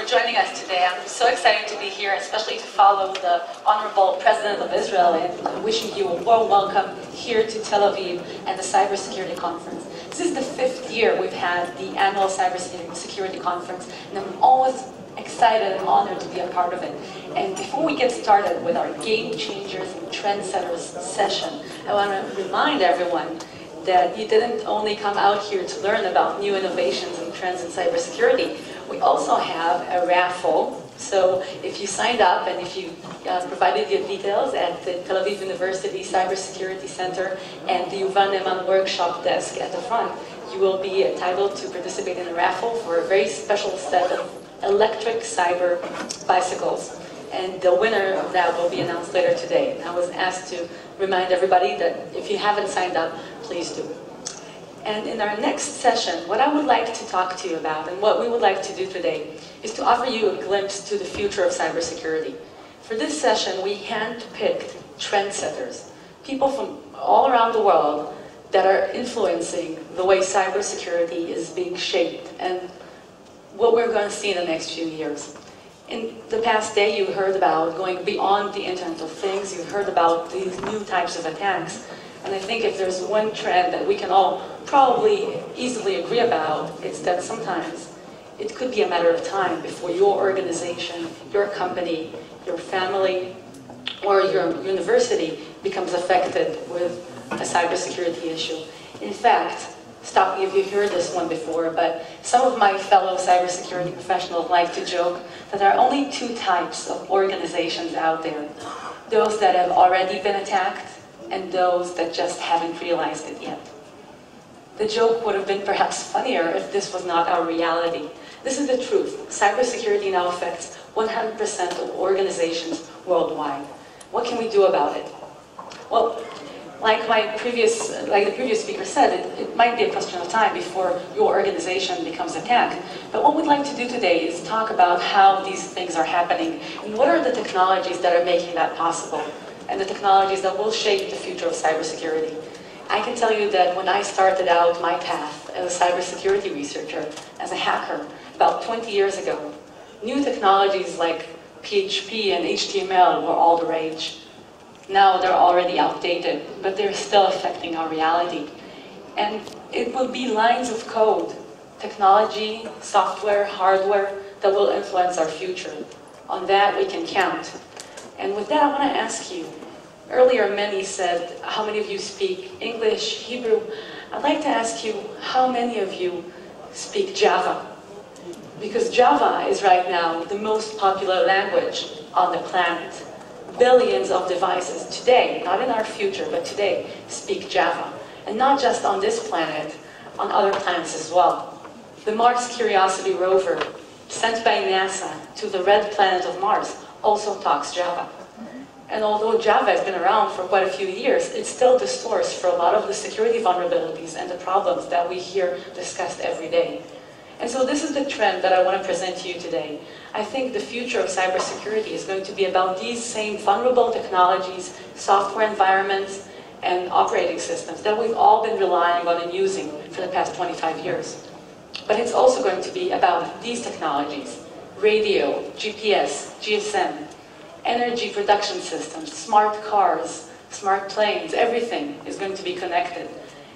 for joining us today. I'm so excited to be here, especially to follow the Honorable President of Israel, and wishing you a warm welcome here to Tel Aviv and the Cybersecurity Conference. This is the 5th year we've had the annual Cybersecurity Conference, and I'm always excited and honored to be a part of it. And before we get started with our Game Changers and Trendsetters session, I want to remind everyone that you didn't only come out here to learn about new innovations and trends in cybersecurity. We also have a raffle. So if you signed up and if you provided your details at the Tel Aviv University Cybersecurity Center and the Yuval workshop desk at the front, you will be entitled to participate in a raffle for a very special set of electric cyber bicycles. And the winner of that will be announced later today. I was asked to remind everybody that if you haven't signed up, please do. And in our next session, what I would like to talk to you about and what we would like to do today is to offer you a glimpse to the future of cybersecurity. For this session, we handpicked trendsetters, people from all around the world that are influencing the way cybersecurity is being shaped and what we're going to see in the next few years. In the past day, you heard about going beyond the Internet of Things. You heard about these new types of attacks. And I think if there's one trend that we can all probably easily agree about, it's that sometimes it could be a matter of time before your organization, your company, your family, or your university becomes affected with a cybersecurity issue. In fact, stop me if you heard this one before, but some of my fellow cybersecurity professionals like to joke that there are only two types of organizations out there. Those that have already been attacked and those that just haven't realized it yet. The joke would have been perhaps funnier if this was not our reality. This is the truth. Cybersecurity now affects 100% of organizations worldwide. What can we do about it? Well, like the previous speaker said, it might be a question of time before your organization becomes attacked. But what we'd like to do today is talk about how these things are happening and what are the technologies that are making that possible and the technologies that will shape the future of cybersecurity. I can tell you that when I started out my path as a cybersecurity researcher, as a hacker, about 20 years ago, new technologies like PHP and HTML were all the rage. Now they're already outdated, but they're still affecting our reality. And it will be lines of code, technology, software, hardware, that will influence our future. On that we can count. And with that, I want to ask you, earlier many said, how many of you speak English, Hebrew? I'd like to ask you, how many of you speak Java? Because Java is right now the most popular language on the planet. Billions of devices today, not in our future, but today, speak Java. And not just on this planet, on other planets as well. The Mars Curiosity rover, sent by NASA to the red planet of Mars, also talks Java. And although Java has been around for quite a few years, it's still the source for a lot of the security vulnerabilities and the problems that we hear discussed every day. And so this is the trend that I want to present to you today. I think the future of cybersecurity is going to be about these same vulnerable technologies, software environments, and operating systems that we've all been relying on and using for the past 25 years. But it's also going to be about these technologies: radio, GPS, GSM, energy production systems, smart cars, smart planes, everything is going to be connected.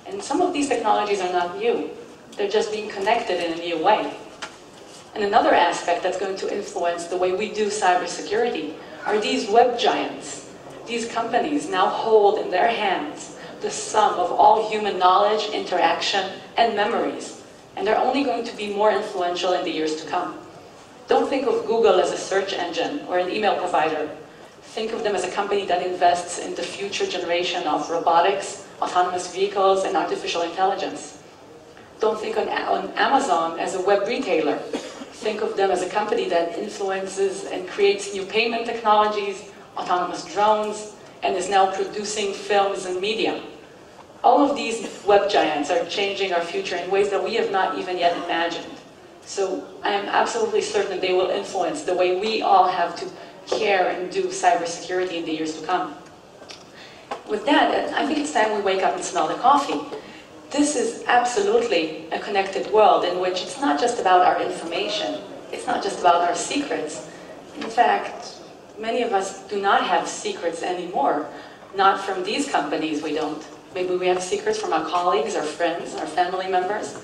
And some of these technologies are not new. They're just being connected in a new way. And another aspect that's going to influence the way we do cybersecurity are these web giants. These companies now hold in their hands the sum of all human knowledge, interaction, and memories. And they're only going to be more influential in the years to come. Don't think of Google as a search engine or an email provider. Think of them as a company that invests in the future generation of robotics, autonomous vehicles, and artificial intelligence. Don't think on Amazon as a web retailer. Think of them as a company that influences and creates new payment technologies, autonomous drones, and is now producing films and media. All of these web giants are changing our future in ways that we have not even yet imagined. So I am absolutely certain they will influence the way we all have to care and do cybersecurity in the years to come. With that, I think it's time we wake up and smell the coffee. This is absolutely a connected world in which it's not just about our information, it's not just about our secrets. In fact, many of us do not have secrets anymore. Not from these companies, we don't. Maybe we have secrets from our colleagues, our friends, our family members.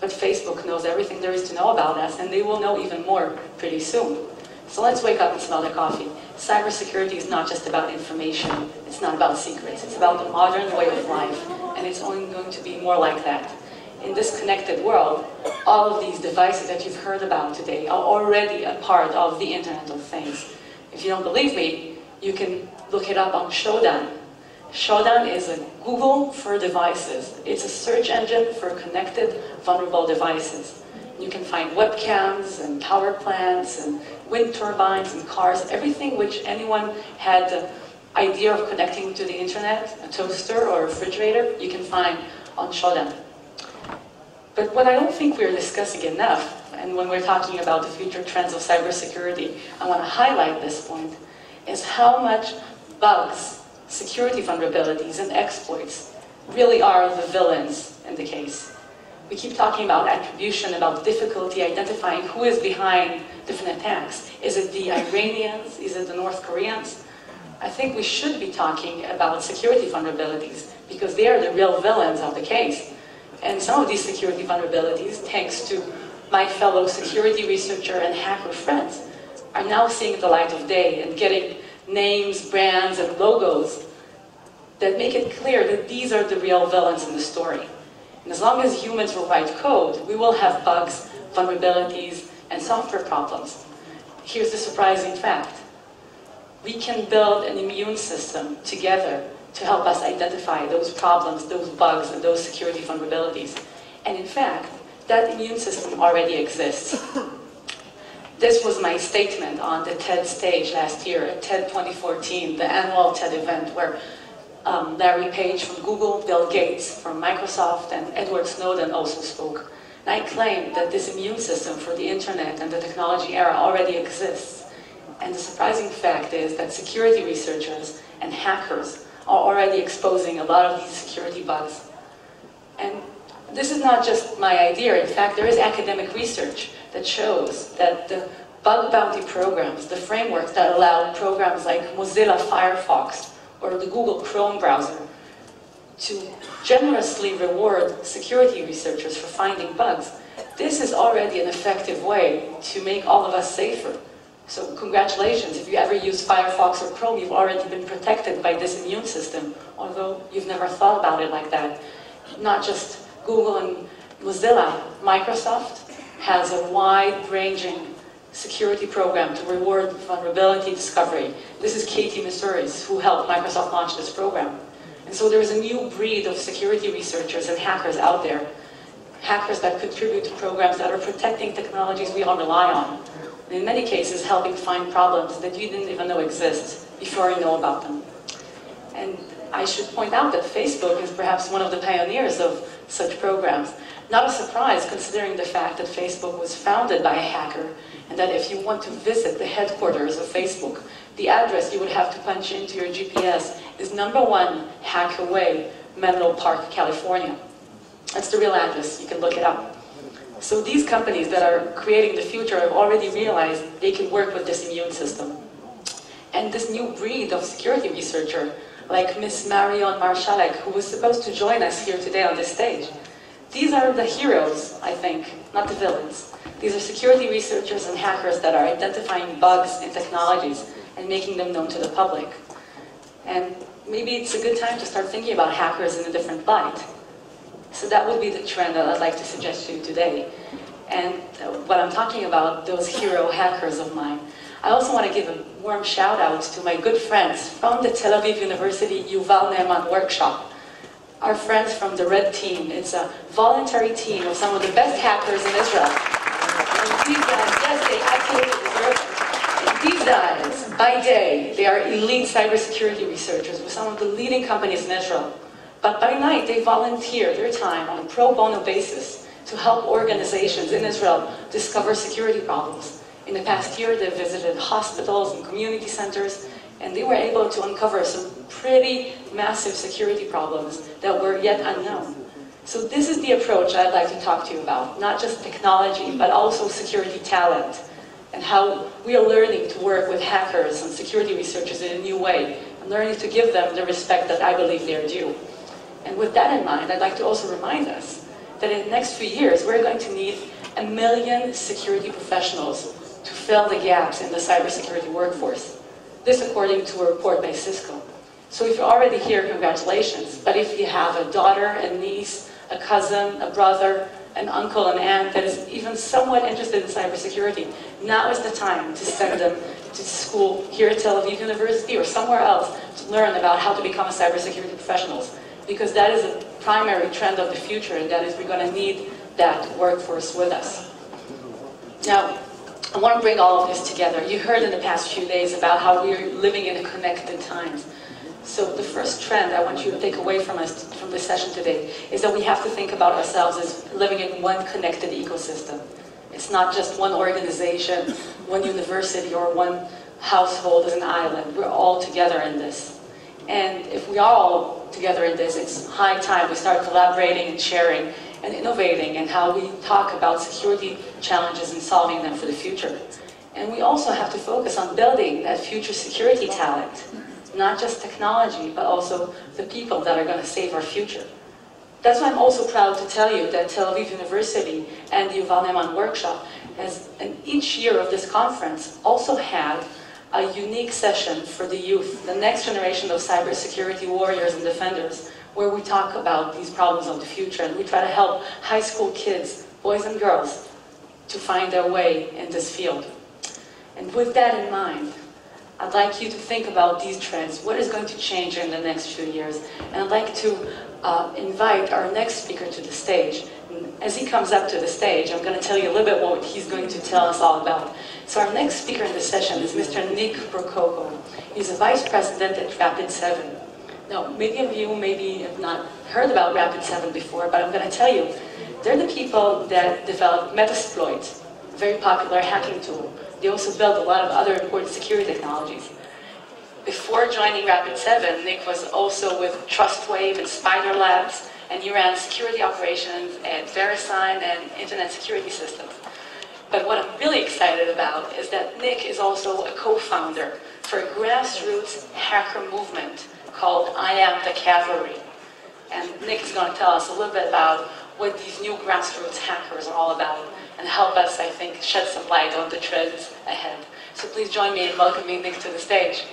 But Facebook knows everything there is to know about us, and they will know even more pretty soon. So let's wake up and smell the coffee. Cybersecurity is not just about information. It's not about secrets. It's about the modern way of life, and it's only going to be more like that. In this connected world, all of these devices that you've heard about today are already a part of the Internet of Things. If you don't believe me, you can look it up on Shodan. Shodan is a Google for devices. It's a search engine for connected, vulnerable devices. You can find webcams and power plants and wind turbines and cars, everything which anyone had the idea of connecting to the internet, a toaster or a refrigerator, you can find on Shodan. But what I don't think we're discussing enough, and when we're talking about the future trends of cybersecurity, I want to highlight this point, is how much bugs, security vulnerabilities, and exploits really are the villains in the case. We keep talking about attribution, about difficulty identifying who is behind different attacks. Is it the Iranians? Is it the North Koreans? I think we should be talking about security vulnerabilities because they are the real villains of the case. And some of these security vulnerabilities, thanks to my fellow security researcher and hacker friends, are now seeing the light of day and getting names, brands, and logos that make it clear that these are the real villains in the story. And as long as humans will write code, we will have bugs, vulnerabilities, and software problems. Here's the surprising fact. We can build an immune system together to help us identify those problems, those bugs, and those security vulnerabilities. And in fact, that immune system already exists. This was my statement on the TED stage last year, at TED 2014, the annual TED event where Larry Page from Google, Bill Gates from Microsoft, and Edward Snowden also spoke. And I claimed that this immune system for the internet and the technology era already exists. And the surprising fact is that security researchers and hackers are already exposing a lot of these security bugs. And this is not just my idea. In fact, there is academic research that shows that the bug bounty programs, the frameworks that allow programs like Mozilla Firefox or the Google Chrome browser to generously reward security researchers for finding bugs, this is already an effective way to make all of us safer. So congratulations, if you ever use Firefox or Chrome, you've already been protected by this immune system, although you've never thought about it like that. Not just Google and Mozilla, Microsoft has a wide-ranging security program to reward vulnerability discovery. This is Katie Masuris, who helped Microsoft launch this program. And so there is a new breed of security researchers and hackers out there. Hackers that contribute to programs that are protecting technologies we all rely on. And in many cases, helping find problems that you didn't even know exist before you know about them. And I should point out that Facebook is perhaps one of the pioneers of such programs. Not a surprise, considering the fact that Facebook was founded by a hacker, and that if you want to visit the headquarters of Facebook, the address you would have to punch into your GPS is #1 Hack Away, Menlo Park, California. That's the real address. You can look it up. So these companies that are creating the future have already realized they can work with this immune system. And this new breed of security researcher, like Miss Marion Marshalek, who was supposed to join us here today on this stage, these are the heroes, I think, not the villains. These are security researchers and hackers that are identifying bugs in technologies and making them known to the public. And maybe it's a good time to start thinking about hackers in a different light. So that would be the trend that I'd like to suggest to you today. And what I'm talking about, those hero hackers of mine. I also want to give a warm shout out to my good friends from the Tel Aviv University Yuval Ne'eman workshop. Our friends from the Red Team. It's a voluntary team of some of the best hackers in Israel. And these guys, yes, they absolutely deserve it. And these guys, by day, they are elite cybersecurity researchers with some of the leading companies in Israel. But by night, they volunteer their time on a pro bono basis to help organizations in Israel discover security problems. In the past year, they visited hospitals and community centers, and they were able to uncover some pretty massive security problems that were yet unknown. So this is the approach I'd like to talk to you about, not just technology, but also security talent, and how we are learning to work with hackers and security researchers in a new way, and learning to give them the respect that I believe they are due. And with that in mind, I'd like to also remind us that in the next few years, we're going to need 1 million security professionals to fill the gaps in the cybersecurity workforce. This according to a report by Cisco. So if you're already here, congratulations. But if you have a daughter, a niece, a cousin, a brother, an uncle, an aunt that is even somewhat interested in cybersecurity, now is the time to send them to school here at Tel Aviv University or somewhere else to learn about how to become a cybersecurity professionals. Because that is a primary trend of the future, and that is we're going to need that workforce with us. Now, I want to bring all of this together. You heard in the past few days about how we're living in connected times. So the first trend I want you to take away from us, from this session today, is that we have to think about ourselves as living in one connected ecosystem. It's not just one organization, one university, or one household as an island. We're all together in this. And if we are all together in this, it's high time we start collaborating and sharing and innovating in how we talk about security challenges and solving them for the future. And we also have to focus on building that future security talent. Not just technology, but also the people that are going to save our future. That's why I'm also proud to tell you that Tel Aviv University and the Yuval workshop has, in each year of this conference, also had a unique session for the youth, the next generation of cybersecurity warriors and defenders, where we talk about these problems of the future, and we try to help high school kids, boys and girls, to find their way in this field. And with that in mind, I'd like you to think about these trends. What is going to change in the next few years? And I'd like to invite our next speaker to the stage. And as he comes up to the stage, I'm going to tell you a little bit what he's going to tell us all about. So our next speaker in this session is Mr. Nick Prococo. He's a vice president at Rapid7. Now, many of you maybe have not heard about Rapid7 before, but I'm going to tell you, they're the people that developed Metasploit, a very popular hacking tool. They also built a lot of other important security technologies. Before joining Rapid7, Nick was also with TrustWave and Spider Labs, and he ran security operations at VeriSign and Internet Security Systems. But what I'm really excited about is that Nick is also a co-founder for a grassroots hacker movement called I Am the Cavalry. And Nick is going to tell us a little bit about what these new grassroots hackers are all about, and help us, I think, shed some light on the trends ahead. So please join me in welcoming Nick to the stage.